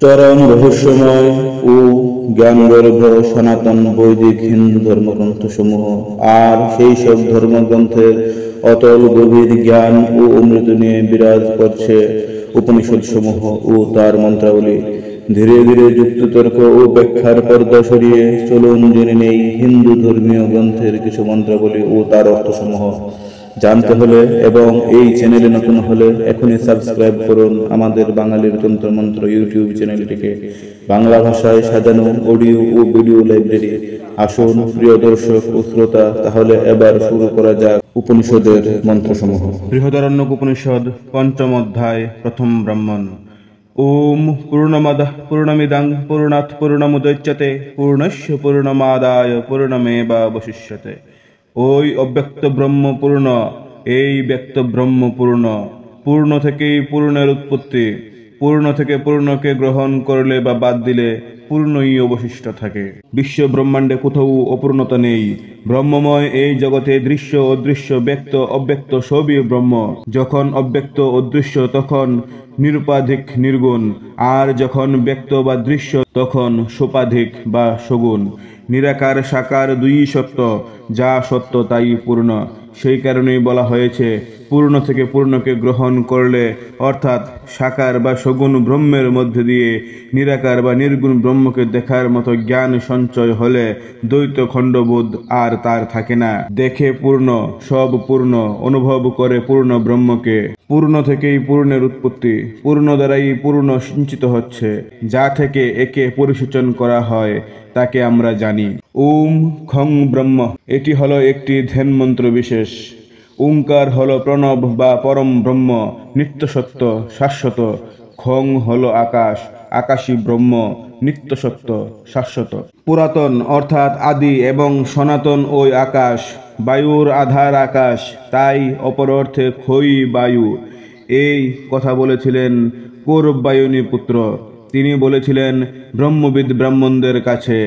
চরম রহস্যময় ও জ্ঞানগর্ভ সনাতন বৈদিক হিন্দু ধর্মগ্রন্থসমূহ আর সেই সব ধর্মগ্রন্থের অতল গভীর জ্ঞান ও অমৃত নিয়ে বিরাজ করছে উপনিষদসমূহ ও তার মন্ত্রাবলী। ধীরে ধীরে যুক্তিতর্ক ও ব্যাখ্যার পর্দা সরিয়ে চলুন জেনে নেই হিন্দু ধর্মীয় গ্রন্থের কিছু মন্ত্রাবলী ও তার অর্থসমূহ। জানতে হলে এবং এই চ্যানেলে নতুন হলে এখনই সাবস্ক্রাইব করুন আমাদের বাঙালির তন্ত্রমন্ত্র ইউটিউব চ্যানেলটিকে। বাংলা ভাষায় সাজানো অডিও ও ভিডিও লাইব্রেরি। আসুন প্রিয় দর্শক ও শ্রোতা, তাহলে এবার শুরু করা যাক উপনিষদের মন্ত্রসমূহ। বৃহদারণ্যক উপনিষদ পঞ্চম অধ্যায় প্রথম ব্রাহ্মণ। ওম পূর্ণমদঃ পূর্ণমিদং পূর্ণাৎ পূর্ণমুদচ্যতে পূর্ণস্য পূর্ণমাদায় পূর্ণমেবাবশিষ্যতে। ওই অব্যক্ত ব্রহ্ম পূর্ণ, এই ব্যক্ত ব্রহ্ম পূর্ণ। পূর্ণ থেকেই পূর্ণের উৎপত্তি। পূর্ণ থেকে পূর্ণকে গ্রহণ করলে বা বাদ দিলে পূর্ণই অবশিষ্ট থাকে। বিশ্ব ব্রহ্মাণ্ডে কোথাও অপূর্ণতা নেই। ব্রহ্মময় এই জগতে দৃশ্য অদৃশ্য ব্যক্ত অব্যক্ত সবই ব্রহ্ম। যখন অব্যক্ত অদৃশ্য তখন নিরুপাধিক নির্গুণ, আর যখন ব্যক্ত বা দৃশ্য তখন সোপাধিক বা সগুণ। নিরাকার সাকার দুই সত্য, যা সত্য তাই পূর্ণ। সেই কারণেই বলা হয়েছে পূর্ণ থেকে পূর্ণকে গ্রহণ করলে, অর্থাৎ সাকার বা সগুণ ব্রহ্মের মধ্যে দিয়ে নিরাকার বা নির্গুণ ব্রহ্মকে দেখার মতো জ্ঞান সঞ্চয় হলে দ্বৈত খণ্ডবোধ আর তার থাকে না। দেখে পূর্ণ, সব পূর্ণ, অনুভব করে পূর্ণ ব্রহ্মকে। পূর্ণ থেকেই পূর্ণের উৎপত্তি, পূর্ণ দ্বারাই পূর্ণ সঞ্চিত হচ্ছে। যা থেকে একে পরিসূচন করা হয় তাকে আমরা জানি। ওম খং ব্রহ্ম, এটি হলো একটি ধ্যান মন্ত্র বিশেষ। ওঙ্কার হলো প্রণব বা পরম ব্রহ্ম, নিত্যসত্য শাশ্বত। খং হলো আকাশ, আকাশী ব্রহ্ম, নিত্যসত্য শাশ্বত। পুরাতন অর্থাৎ আদি এবং সনাতন ওই আকাশ। বায়ুর আধার আকাশ, তাই অপর অর্থে ক্ষয়ী বায়ু। এই কথা বলেছিলেন কৌরবায়নী পুত্র। তিনি বলেছিলেন ব্রহ্মবিদ ব্রাহ্মণদের কাছে,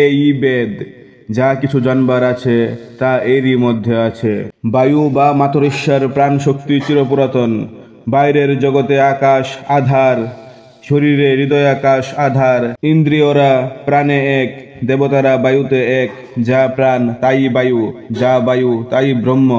এই বেদ, যা কিছু জানবার আছে তা এরই মধ্যে আছে। বায়ু বা মাতরিশ্বর প্রাণ শক্তি চিরপুরাতন। বাইরের জগতে আকাশ আধার, শরীরে হৃদয় আকাশ আধার। ইন্দ্রিয়রা প্রাণে এক, দেবতারা বায়ুতে এক। যা প্রাণ তাই বায়ু, যা বায়ু তাই ব্রহ্ম।